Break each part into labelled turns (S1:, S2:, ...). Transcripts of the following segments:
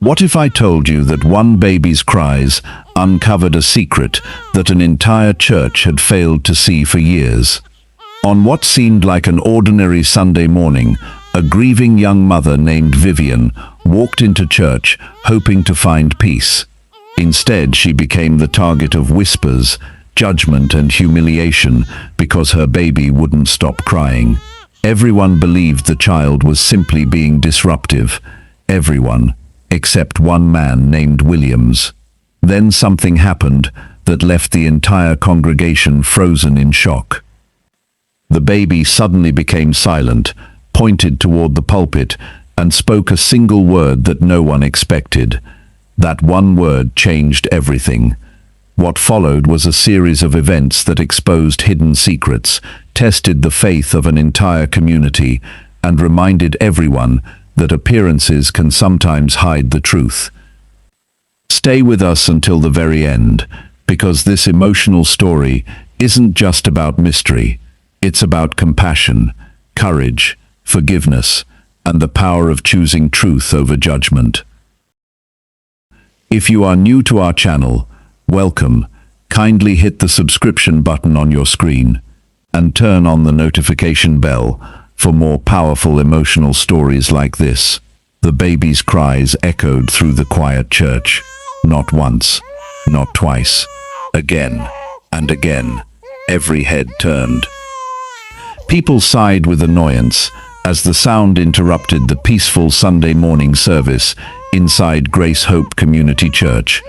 S1: What if I told you that one baby's cries uncovered a secret that an entire church had failed to see for years? On what seemed like an ordinary Sunday morning, a grieving young mother named Vivian walked into church hoping to find peace. Instead, she became the target of whispers, judgment and humiliation because her baby wouldn't stop crying. Everyone believed the child was simply being disruptive. Everyone, except one man named Williams. Then something happened that left the entire congregation frozen in shock. The baby suddenly became silent, pointed toward the pulpit, and spoke a single word that no one expected. That one word changed everything. What followed was a series of events that exposed hidden secrets, tested the faith of an entire community, and reminded everyone that appearances can sometimes hide the truth. Stay with us until the very end, because this emotional story isn't just about mystery. It's about compassion, courage, forgiveness, and the power of choosing truth over judgment. If you are new to our channel, welcome. Kindly hit the subscription button on your screen and turn on the notification bell for more powerful emotional stories like this. The baby's cries echoed through the quiet church. Not once, not twice, again and again. Every head turned. People sighed with annoyance as the sound interrupted the peaceful Sunday morning service inside Grace Hope Community Church,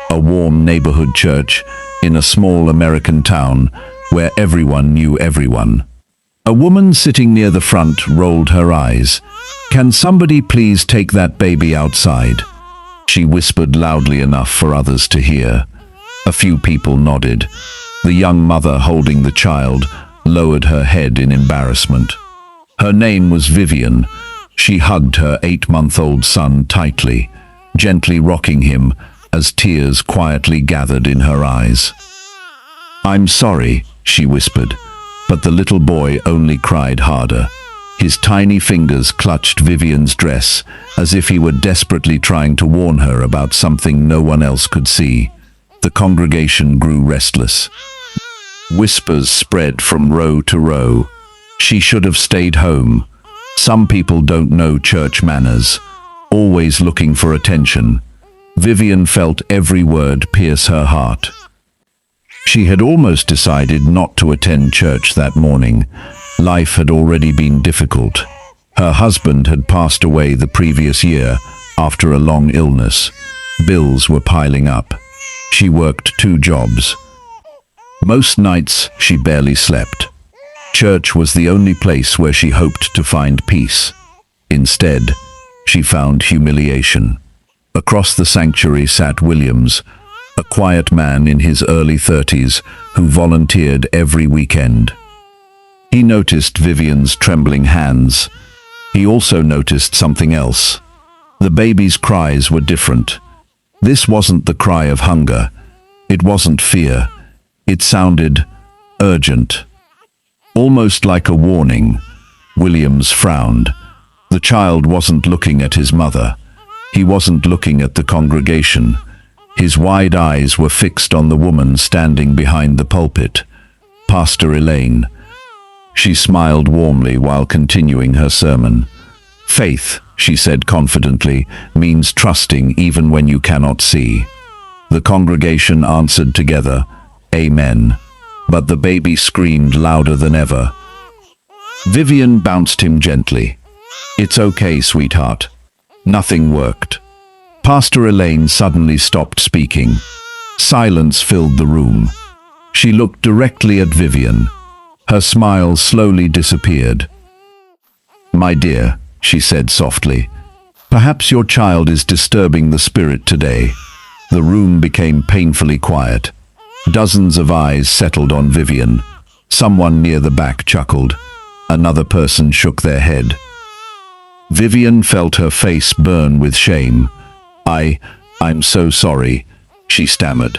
S1: a warm neighborhood church in a small American town where everyone knew everyone. A woman sitting near the front rolled her eyes. "Can somebody please take that baby outside?" She whispered loudly enough for others to hear. A few people nodded. The young mother holding the child lowered her head in embarrassment. Her name was Vivian. She hugged her 8-month-old son tightly, gently rocking him as tears quietly gathered in her eyes. "I'm sorry," she whispered, but the little boy only cried harder. His tiny fingers clutched Vivian's dress as if he were desperately trying to warn her about something no one else could see. The congregation grew restless. Whispers spread from row to row. She should have stayed home. Some people don't know church manners, always looking for attention. Vivian felt every word pierce her heart. She had almost decided not to attend church that morning. Life had already been difficult. Her husband had passed away the previous year after a long illness. Bills were piling up. She worked 2 jobs. Most nights she barely slept. Church was the only place where she hoped to find peace. Instead, she found humiliation. Across the sanctuary sat Williams, a quiet man in his early 30s who volunteered every weekend. He noticed Vivian's trembling hands. He also noticed something else. The baby's cries were different. This wasn't the cry of hunger. It wasn't fear. It sounded urgent. Almost like a warning. Williams frowned. The child wasn't looking at his mother. He wasn't looking at the congregation. His wide eyes were fixed on the woman standing behind the pulpit, Pastor Elaine. She smiled warmly while continuing her sermon. "Faith," she said confidently, "means trusting even when you cannot see." The congregation answered together, "Amen." But the baby screamed louder than ever. Vivian bounced him gently. "It's okay, sweetheart." Nothing worked. Pastor Elaine suddenly stopped speaking. Silence filled the room. She looked directly at Vivian. Her smile slowly disappeared. "My dear," she said softly, "perhaps your child is disturbing the spirit today." The room became painfully quiet. Dozens of eyes settled on Vivian. Someone near the back chuckled. Another person shook their head. Vivian felt her face burn with shame. I'm so sorry," she stammered.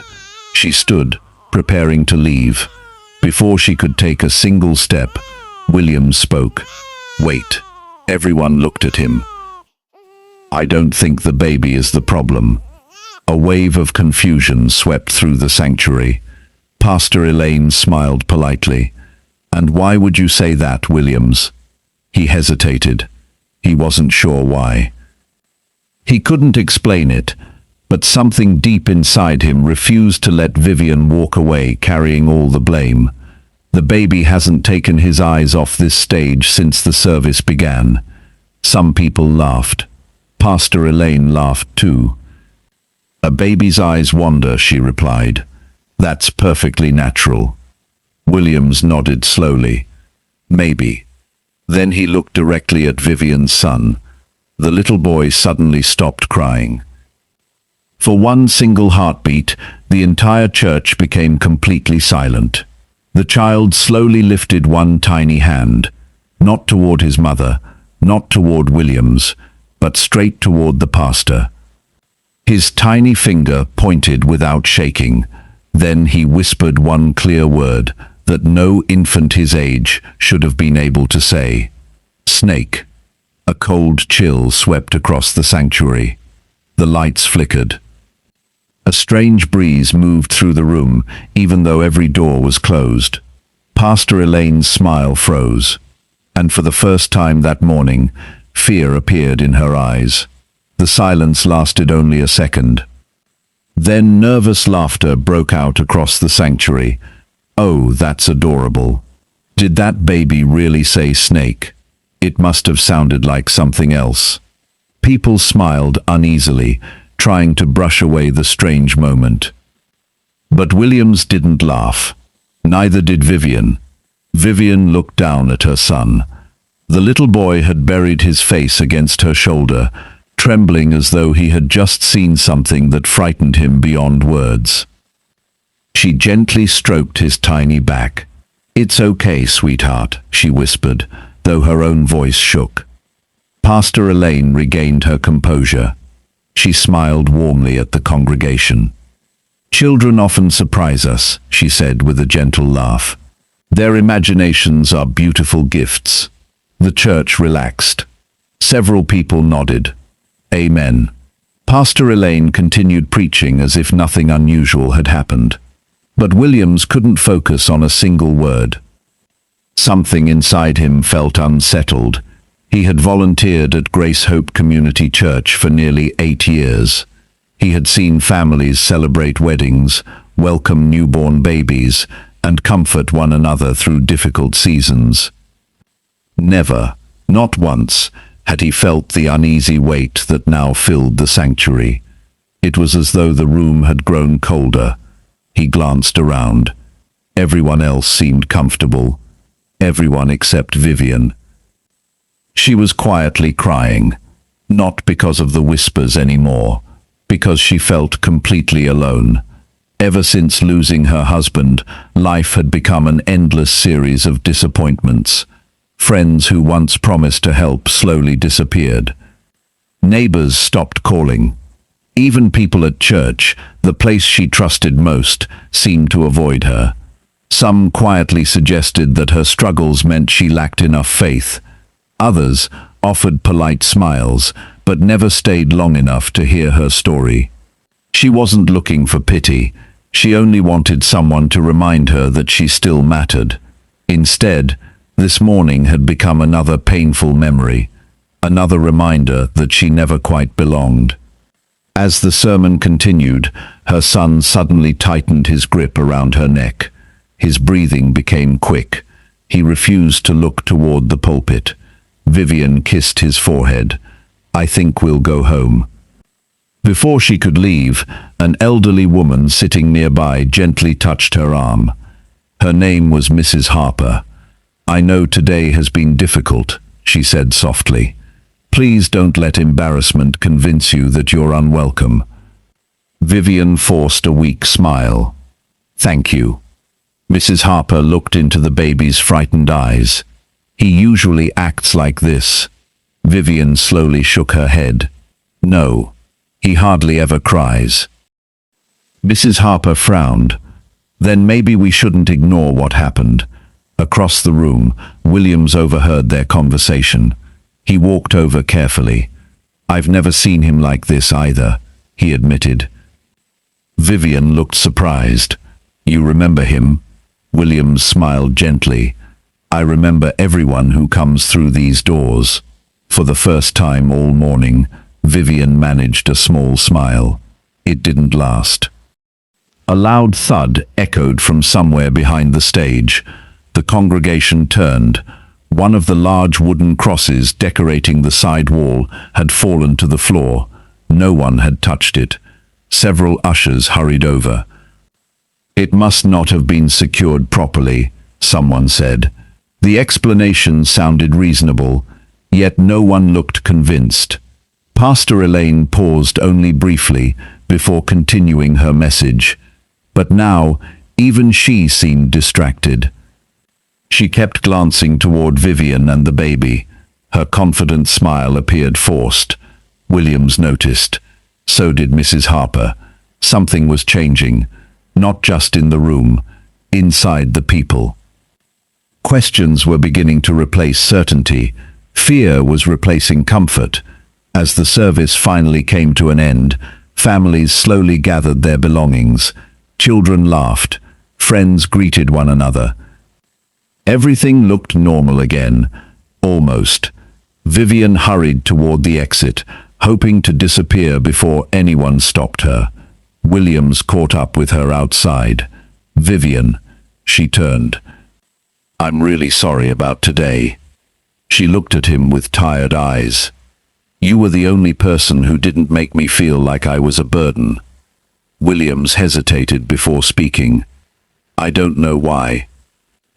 S1: She stood, preparing to leave. Before she could take a single step, William spoke. "Wait." Everyone looked at him. I don't think the baby is the problem. A wave of confusion swept through the sanctuary. Pastor Elaine smiled politely. And why would you say that, Williams? He hesitated. He wasn't sure why. He couldn't explain it, but something deep inside him refused to let Vivian walk away carrying all the blame. The baby hasn't taken his eyes off this stage since the service began. Some people laughed. Pastor Elaine laughed too. A baby's eyes wander, she replied. That's perfectly natural. Williams nodded slowly. Maybe. Then he looked directly at Vivian's son. The little boy suddenly stopped crying. For one single heartbeat, the entire church became completely silent. The child slowly lifted one tiny hand, not toward his mother, not toward Williams, but straight toward the pastor. His tiny finger pointed without shaking. Then he whispered one clear word that no infant his age should have been able to say. Snake. A cold chill swept across the sanctuary. The lights flickered. A strange breeze moved through the room, even though every door was closed. Pastor Elaine's smile froze, and for the first time that morning, fear appeared in her eyes. The silence lasted only a second. Then nervous laughter broke out across the sanctuary. Oh, that's adorable. Did that baby really say snake? It must have sounded like something else. People smiled uneasily, trying to brush away the strange moment. But Williams didn't laugh. Neither did Vivian. Vivian looked down at her son. The little boy had buried his face against her shoulder, trembling as though he had just seen something that frightened him beyond words. She gently stroked his tiny back. It's okay, sweetheart, she whispered, though her own voice shook. Pastor Elaine regained her composure. She smiled warmly at the congregation. Children often surprise us, she said with a gentle laugh. Their imaginations are beautiful gifts. The church relaxed. Several people nodded. Amen. Pastor Elaine continued preaching as if nothing unusual had happened. But Williams couldn't focus on a single word. Something inside him felt unsettled. He had volunteered at Grace Hope Community Church for nearly 8 years. He had seen families celebrate weddings, welcome newborn babies, and comfort one another through difficult seasons. Never, not once, had he felt the uneasy weight that now filled the sanctuary. It was as though the room had grown colder. He glanced around. Everyone else seemed comfortable. Everyone except Vivian. She was quietly crying, not because of the whispers anymore, because she felt completely alone. Ever since losing her husband, life had become an endless series of disappointments. Friends who once promised to help slowly disappeared. Neighbors stopped calling. Even people at church, the place she trusted most, seemed to avoid her. Some quietly suggested that her struggles meant she lacked enough faith. Others offered polite smiles, but never stayed long enough to hear her story. She wasn't looking for pity. She only wanted someone to remind her that she still mattered. Instead, this morning had become another painful memory, another reminder that she never quite belonged. As the sermon continued, her son suddenly tightened his grip around her neck. His breathing became quick. He refused to look toward the pulpit. Vivian kissed his forehead. I think we'll go home. Before she could leave, an elderly woman sitting nearby gently touched her arm. Her name was Mrs. Harper. I know today has been difficult, she said softly. Please don't let embarrassment convince you that you're unwelcome. Vivian forced a weak smile. Thank you. Mrs. Harper looked into the baby's frightened eyes. He usually acts like this. Vivian slowly shook her head. No, he hardly ever cries. Mrs. Harper frowned. Then maybe we shouldn't ignore what happened. Across the room, Williams overheard their conversation. He walked over carefully. I've never seen him like this either, he admitted. Vivian looked surprised. You remember him? Williams smiled gently. I remember everyone who comes through these doors. For the first time all morning, Vivian managed a small smile. It didn't last. A loud thud echoed from somewhere behind the stage. The congregation turned. One of the large wooden crosses decorating the side wall had fallen to the floor. No one had touched it. Several ushers hurried over. It must not have been secured properly, someone said. The explanation sounded reasonable, yet no one looked convinced. Pastor Elaine paused only briefly before continuing her message. But now, even she seemed distracted. She kept glancing toward Vivian and the baby. Her confident smile appeared forced. Williams noticed. So did Mrs. Harper. Something was changing, not just in the room, inside the people. Questions were beginning to replace certainty. Fear was replacing comfort. As the service finally came to an end, families slowly gathered their belongings. Children laughed. Friends greeted one another. Everything looked normal again. Almost. Vivian hurried toward the exit, hoping to disappear before anyone stopped her. Williams caught up with her outside. Vivian, she turned. I'm really sorry about today. She looked at him with tired eyes. You were the only person who didn't make me feel like I was a burden. Williams hesitated before speaking. I don't know why,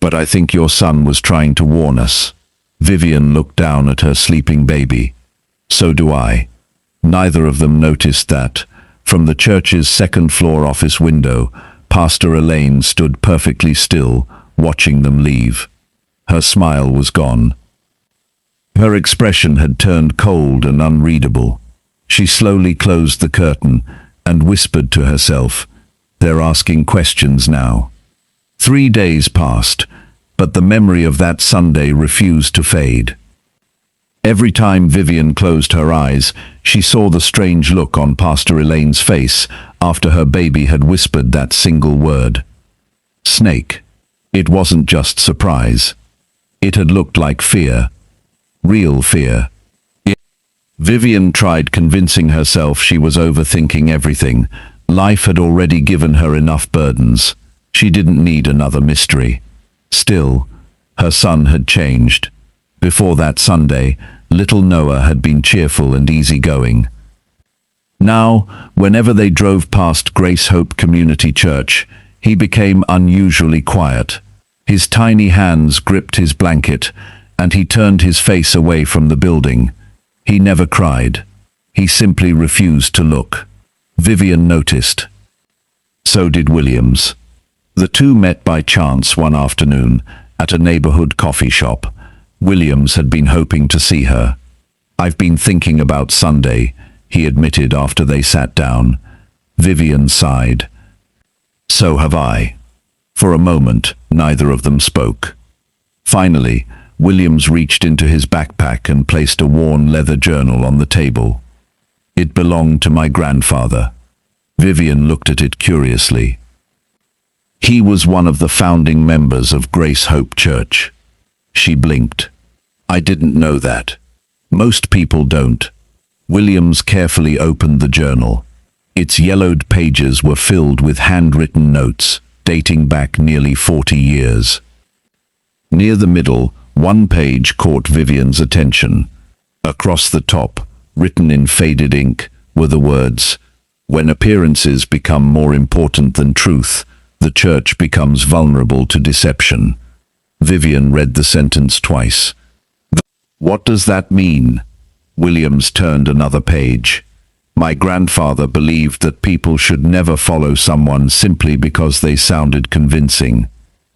S1: but I think your son was trying to warn us. Vivian looked down at her sleeping baby. So do I. Neither of them noticed that, from the church's second-floor office window, Pastor Elaine stood perfectly still, watching them leave. Her smile was gone. Her expression had turned cold and unreadable. She slowly closed the curtain and whispered to herself, they're asking questions now. 3 days passed, but the memory of that Sunday refused to fade. Every time Vivian closed her eyes, she saw the strange look on Pastor Elaine's face after her baby had whispered that single word. Snake. It wasn't just surprise. It had looked like fear. Real fear. Vivian tried convincing herself she was overthinking everything. Life had already given her enough burdens. She didn't need another mystery. Still, her son had changed. Before that Sunday, little Noah had been cheerful and easygoing. Now, whenever they drove past Grace Hope Community Church, he became unusually quiet. His tiny hands gripped his blanket, and he turned his face away from the building. He never cried. He simply refused to look. Vivian noticed. So did Williams. The two met by chance one afternoon at a neighborhood coffee shop. Williams had been hoping to see her. I've been thinking about Sunday, he admitted after they sat down. Vivian sighed. So have I. For a moment, neither of them spoke. Finally, Williams reached into his backpack and placed a worn leather journal on the table. It belonged to my grandfather. Vivian looked at it curiously. He was one of the founding members of Grace Hope Church. She blinked. I didn't know that. Most people don't. Williams carefully opened the journal. Its yellowed pages were filled with handwritten notes, dating back nearly 40 years. Near the middle, one page caught Vivian's attention. Across the top, written in faded ink, were the words, "When appearances become more important than truth, the church becomes vulnerable to deception." Vivian read the sentence twice. What does that mean? Williams turned another page. My grandfather believed that people should never follow someone simply because they sounded convincing.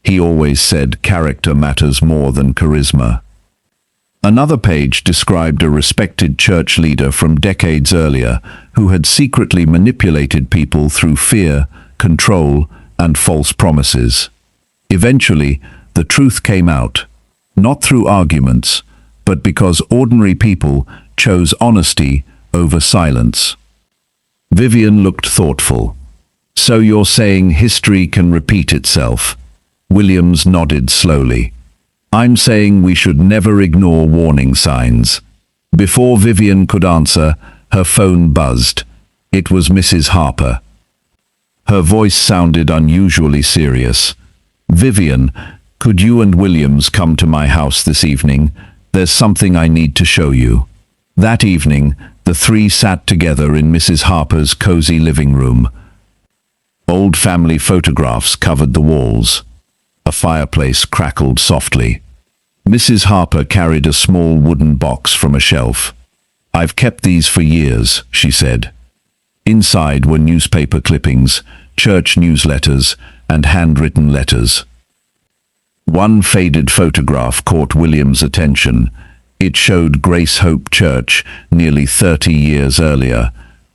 S1: He always said character matters more than charisma. Another page described a respected church leader from decades earlier who had secretly manipulated people through fear, control, and false promises. Eventually, the truth came out, not through arguments, but because ordinary people chose honesty over silence. Vivian looked thoughtful. So you're saying history can repeat itself? Williams nodded slowly. I'm saying we should never ignore warning signs. Before Vivian could answer, her phone buzzed. It was Mrs. Harper. Her voice sounded unusually serious. Vivian, could you and Williams come to my house this evening? There's something I need to show you. That evening, the three sat together in Mrs. Harper's cozy living room. Old family photographs covered the walls. A fireplace crackled softly. Mrs. Harper carried a small wooden box from a shelf. I've kept these for years, she said. Inside were newspaper clippings, church newsletters, and handwritten letters. One faded photograph caught William's attention. It showed Grace Hope Church nearly 30 years earlier.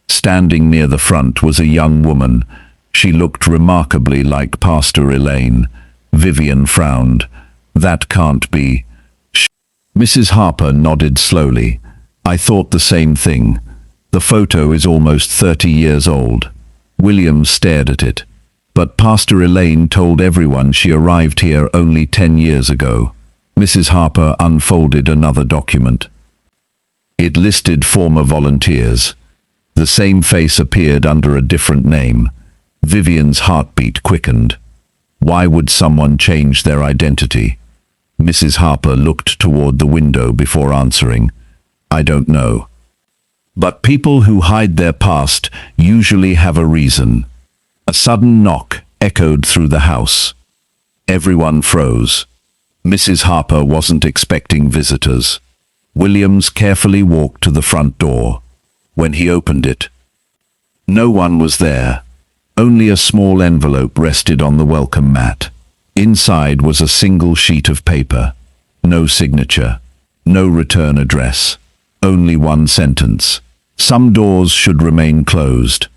S1: Standing near the front was a young woman. She looked remarkably like Pastor Elaine. Vivian frowned. That can't be. Mrs. Harper nodded slowly. I thought the same thing. The photo is almost 30 years old. William stared at it. But Pastor Elaine told everyone she arrived here only 10 years ago. Mrs. Harper unfolded another document. It listed former volunteers. The same face appeared under a different name. Vivian's heartbeat quickened. Why would someone change their identity? Mrs. Harper looked toward the window before answering. I don't know. But people who hide their past usually have a reason. A sudden knock echoed through the house. Everyone froze. Mrs. Harper wasn't expecting visitors. Williams carefully walked to the front door. When he opened it, no one was there. Only a small envelope rested on the welcome mat. Inside was a single sheet of paper. No signature. No return address. Only one sentence. Some doors should remain closed.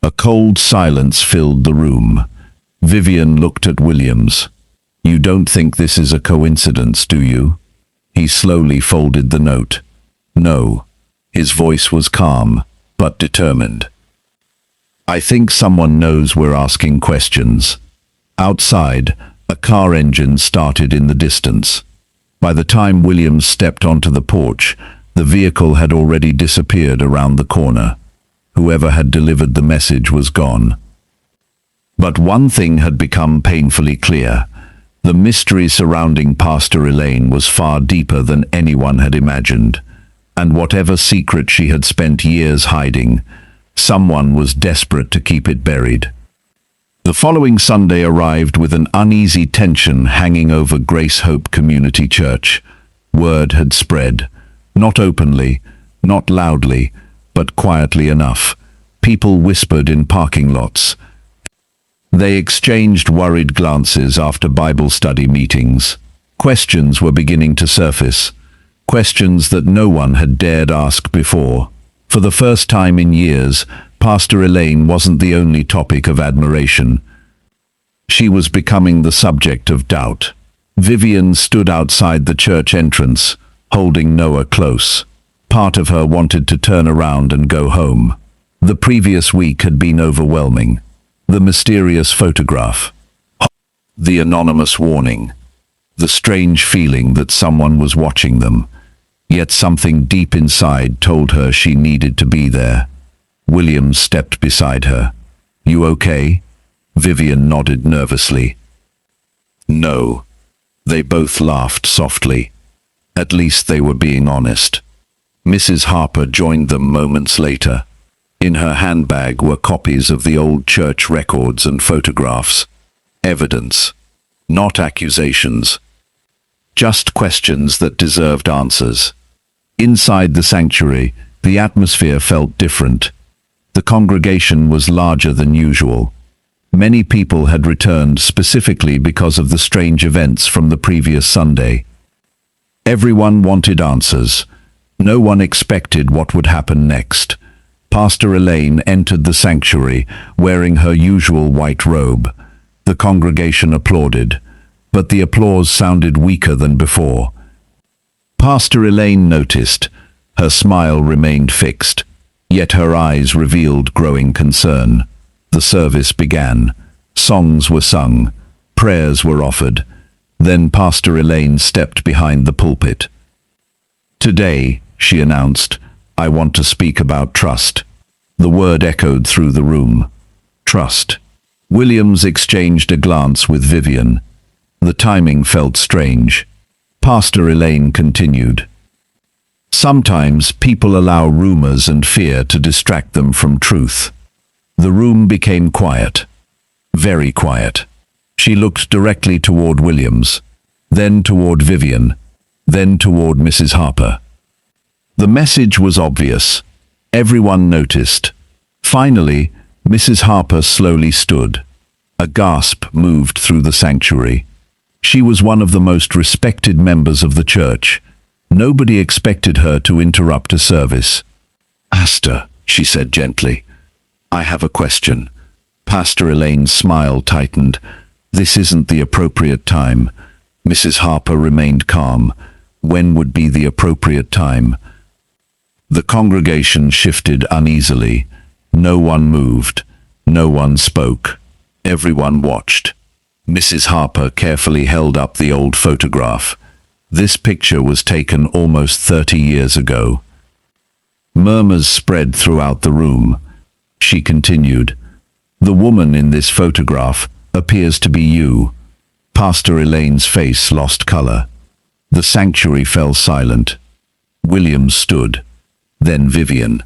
S1: A cold silence filled the room. Vivian looked at Williams. You don't think this is a coincidence, do you? He slowly folded the note. No. His voice was calm, but determined. I think someone knows we're asking questions. Outside, a car engine started in the distance. By the time Williams stepped onto the porch, the vehicle had already disappeared around the corner. Whoever had delivered the message was gone. But one thing had become painfully clear. The mystery surrounding Pastor Elaine was far deeper than anyone had imagined. And whatever secret she had spent years hiding, someone was desperate to keep it buried. The following Sunday arrived with an uneasy tension hanging over Grace Hope Community Church. Word had spread. Not openly, not loudly, but quietly enough. People whispered in parking lots. They exchanged worried glances after Bible study meetings. Questions were beginning to surface. Questions that no one had dared ask before. For the first time in years, Pastor Elaine wasn't the only topic of admiration. She was becoming the subject of doubt. Vivian stood outside the church entrance, holding Noah close. Part of her wanted to turn around and go home. The previous week had been overwhelming. The mysterious photograph. The anonymous warning. The strange feeling that someone was watching them. Yet something deep inside told her she needed to be there. Williams stepped beside her. You okay? Vivian nodded nervously. No. They both laughed softly. At least they were being honest. Mrs. Harper joined them moments later. In her handbag were copies of the old church records and photographs. Evidence. Not accusations. Just questions that deserved answers. Inside the sanctuary, the atmosphere felt different. The congregation was larger than usual. Many people had returned specifically because of the strange events from the previous Sunday. Everyone wanted answers. No one expected what would happen next. Pastor Elaine entered the sanctuary, wearing her usual white robe. The congregation applauded, but the applause sounded weaker than before. Pastor Elaine noticed. Her smile remained fixed, yet her eyes revealed growing concern. The service began. Songs were sung, prayers were offered. Then Pastor Elaine stepped behind the pulpit. "Today," she announced, "I want to speak about trust." The word echoed through the room. Trust. Williams exchanged a glance with Vivian. The timing felt strange. Pastor Elaine continued. "Sometimes people allow rumors and fear to distract them from truth." The room became quiet. Very quiet. She looked directly toward Williams, then toward Vivian, then toward Mrs. Harper. The message was obvious. Everyone noticed. Finally, Mrs. Harper slowly stood. A gasp moved through the sanctuary. She was one of the most respected members of the church. Nobody expected her to interrupt a service. "Pastor," she said gently, "I have a question." Pastor Elaine's smile tightened. "This isn't the appropriate time." Mrs. Harper remained calm. When would be the appropriate time? The congregation shifted uneasily. No one moved. No one spoke. Everyone watched. Mrs. Harper carefully held up the old photograph. This picture was taken almost 30 years ago. Murmurs spread throughout the room. She continued, "The woman in this photograph appears to be you." Pastor Elaine's face lost color. The sanctuary fell silent. William stood, then Vivian.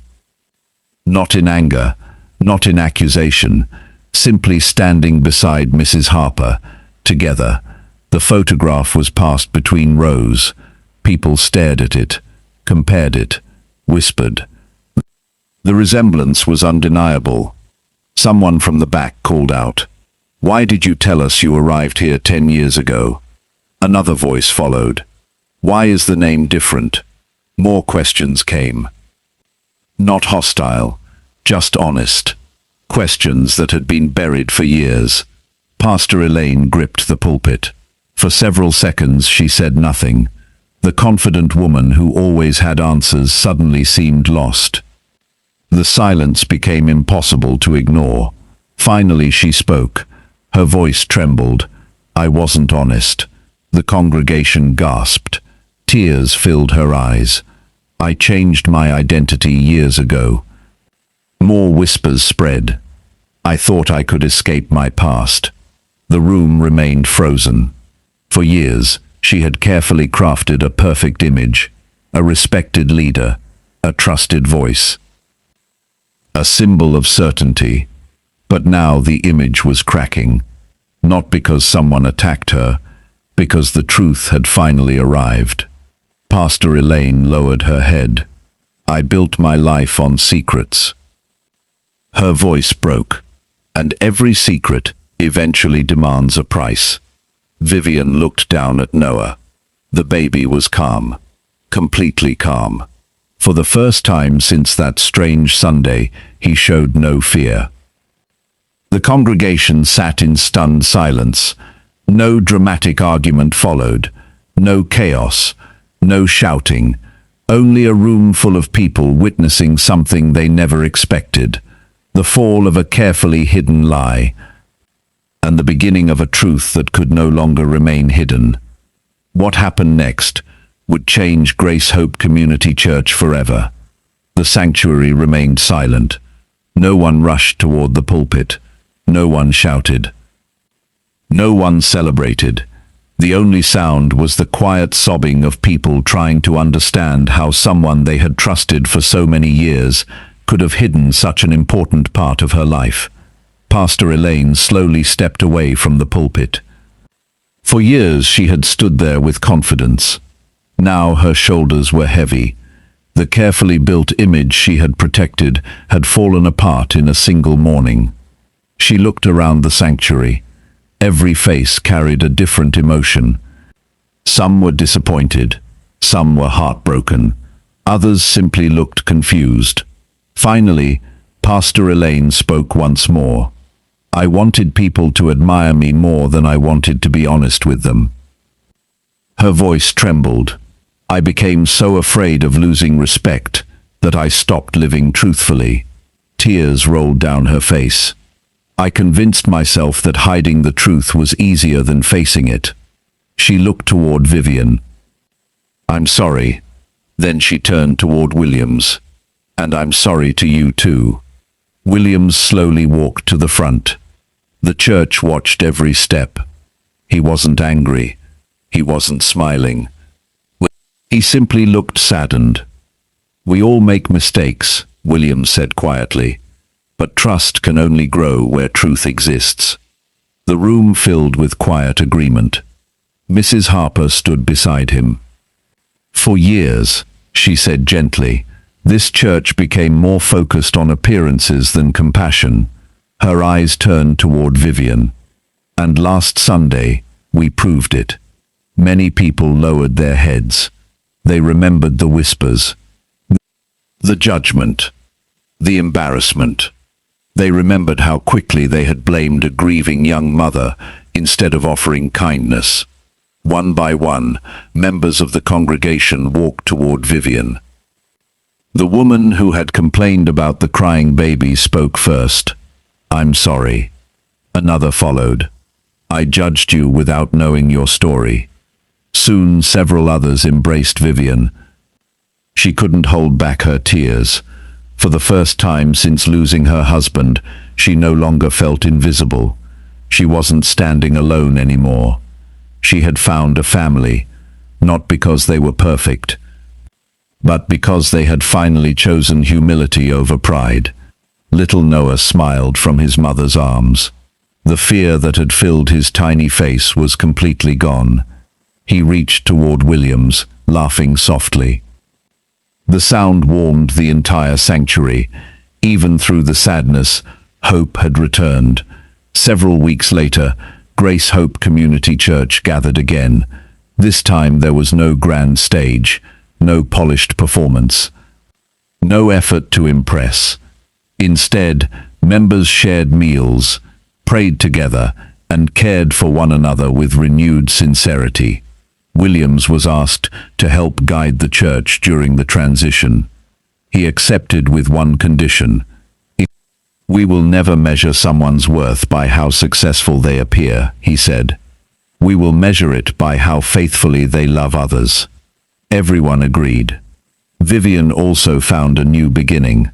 S1: Not in anger, not in accusation, simply standing beside Mrs. Harper, together. The photograph was passed between rows. People stared at it, compared it, whispered. The resemblance was undeniable. Someone from the back called out, "Why did you tell us you arrived here 10 years ago?" Another voice followed. "Why is the name different?" More questions came. Not hostile, just honest. Questions that had been buried for years. Pastor Elaine gripped the pulpit. For several seconds she said nothing. The confident woman who always had answers suddenly seemed lost. The silence became impossible to ignore. Finally she spoke. Her voice trembled. "I wasn't honest." The congregation gasped. Tears filled her eyes. "I changed my identity years ago." More whispers spread. "I thought I could escape my past." The room remained frozen. For years, she had carefully crafted a perfect image, a respected leader, a trusted voice, a symbol of certainty. But now the image was cracking, not because someone attacked her, because the truth had finally arrived. Pastor Elaine lowered her head. "I built my life on secrets." Her voice broke, and every secret eventually demands a price. Vivian looked down at Noah. The baby was calm, completely calm. For the first time since that strange Sunday, he showed no fear. The congregation sat in stunned silence. No dramatic argument followed, no chaos, no shouting, only a room full of people witnessing something they never expected. The fall of a carefully hidden lie, and the beginning of a truth that could no longer remain hidden. What happened next would change Grace Hope Community Church forever. The sanctuary remained silent. No one rushed toward the pulpit. No one shouted. No one celebrated. The only sound was the quiet sobbing of people trying to understand how someone they had trusted for so many years could have hidden such an important part of her life. Pastor Elaine slowly stepped away from the pulpit. For years she had stood there with confidence. Now her shoulders were heavy. The carefully built image she had protected had fallen apart in a single morning. She looked around the sanctuary. Every face carried a different emotion. Some were disappointed. Some were heartbroken. Others simply looked confused. Finally, Pastor Elaine spoke once more. "I wanted people to admire me more than I wanted to be honest with them." Her voice trembled. I became so afraid of losing respect that I stopped living truthfully. Tears rolled down her face. I convinced myself that hiding the truth was easier than facing it. She looked toward Vivian. I'm sorry. Then she turned toward Williams. And I'm sorry to you too. Williams slowly walked to the front. The church watched every step. He wasn't angry. He wasn't smiling. He simply looked saddened. We all make mistakes, Williams said quietly, but trust can only grow where truth exists. The room filled with quiet agreement. Mrs. Harper stood beside him. For years, she said gently, this church became more focused on appearances than compassion. Her eyes turned toward Vivian. And last Sunday, we proved it. Many people lowered their heads. They remembered the whispers, the judgment, the embarrassment. They remembered how quickly they had blamed a grieving young mother instead of offering kindness. One by one, members of the congregation walked toward Vivian. The woman who had complained about the crying baby spoke first. I'm sorry. Another followed. I judged you without knowing your story. Soon several others embraced Vivian. She couldn't hold back her tears. For the first time since losing her husband, she no longer felt invisible. She wasn't standing alone anymore. She had found a family, not because they were perfect, but because they had finally chosen humility over pride. Little Noah smiled from his mother's arms. The fear that had filled his tiny face was completely gone. He reached toward Williams, laughing softly. The sound warmed the entire sanctuary. Even through the sadness, hope had returned. Several weeks later, Grace Hope Community Church gathered again. This time there was no grand stage, no polished performance, no effort to impress. Instead, members shared meals, prayed together, and cared for one another with renewed sincerity. Williams was asked to help guide the church during the transition. He accepted with one condition. We will never measure someone's worth by how successful they appear, he said. We will measure it by how faithfully they love others. Everyone agreed. Vivian also found a new beginning.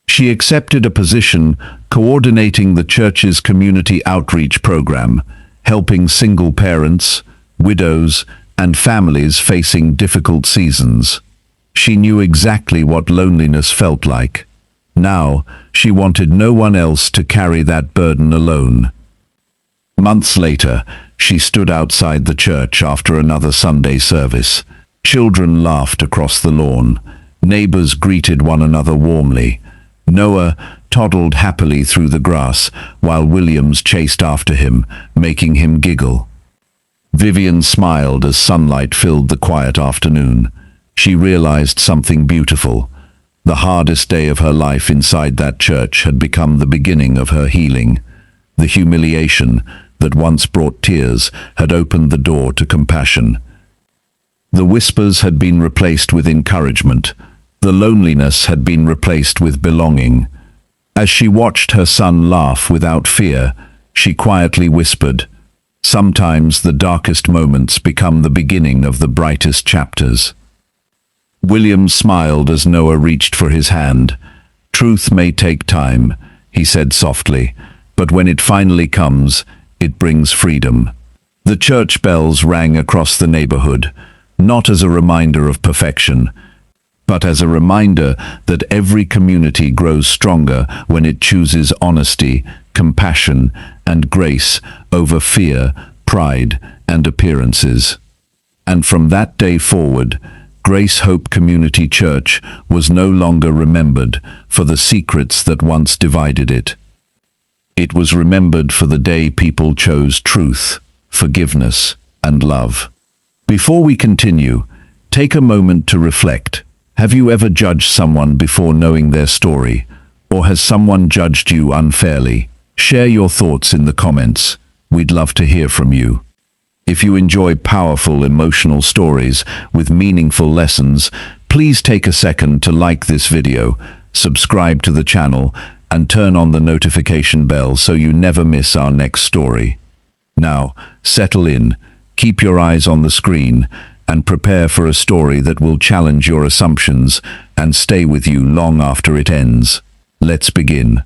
S1: She accepted a position coordinating the church's community outreach program, helping single parents, widows, and families facing difficult seasons. She knew exactly what loneliness felt like. Now, she wanted no one else to carry that burden alone. Months later, she stood outside the church after another Sunday service. Children laughed across the lawn. Neighbors greeted one another warmly. Noah toddled happily through the grass, while Williams chased after him, making him giggle. Vivian smiled as sunlight filled the quiet afternoon. She realized something beautiful. The hardest day of her life inside that church had become the beginning of her healing. The humiliation that once brought tears had opened the door to compassion. The whispers had been replaced with encouragement. The loneliness had been replaced with belonging. As she watched her son laugh without fear, she quietly whispered, "Sometimes the darkest moments become the beginning of the brightest chapters." William smiled as Noah reached for his hand. "Truth may take time," he said softly, "but when it finally comes, it brings freedom." The church bells rang across the neighborhood, not as a reminder of perfection, but as a reminder that every community grows stronger when it chooses honesty, compassion, and grace over fear, pride, and appearances. And from that day forward, Grace Hope Community Church was no longer remembered for the secrets that once divided it. It was remembered for the day people chose truth, forgiveness, and love. Before we continue, take a moment to reflect. Have you ever judged someone before knowing their story? Or has someone judged you unfairly? Share your thoughts in the comments. We'd love to hear from you. If you enjoy powerful emotional stories with meaningful lessons, please take a second to like this video, subscribe to the channel, and turn on the notification bell so you never miss our next story. Now, settle in, keep your eyes on the screen, and prepare for a story that will challenge your assumptions and stay with you long after it ends. Let's begin.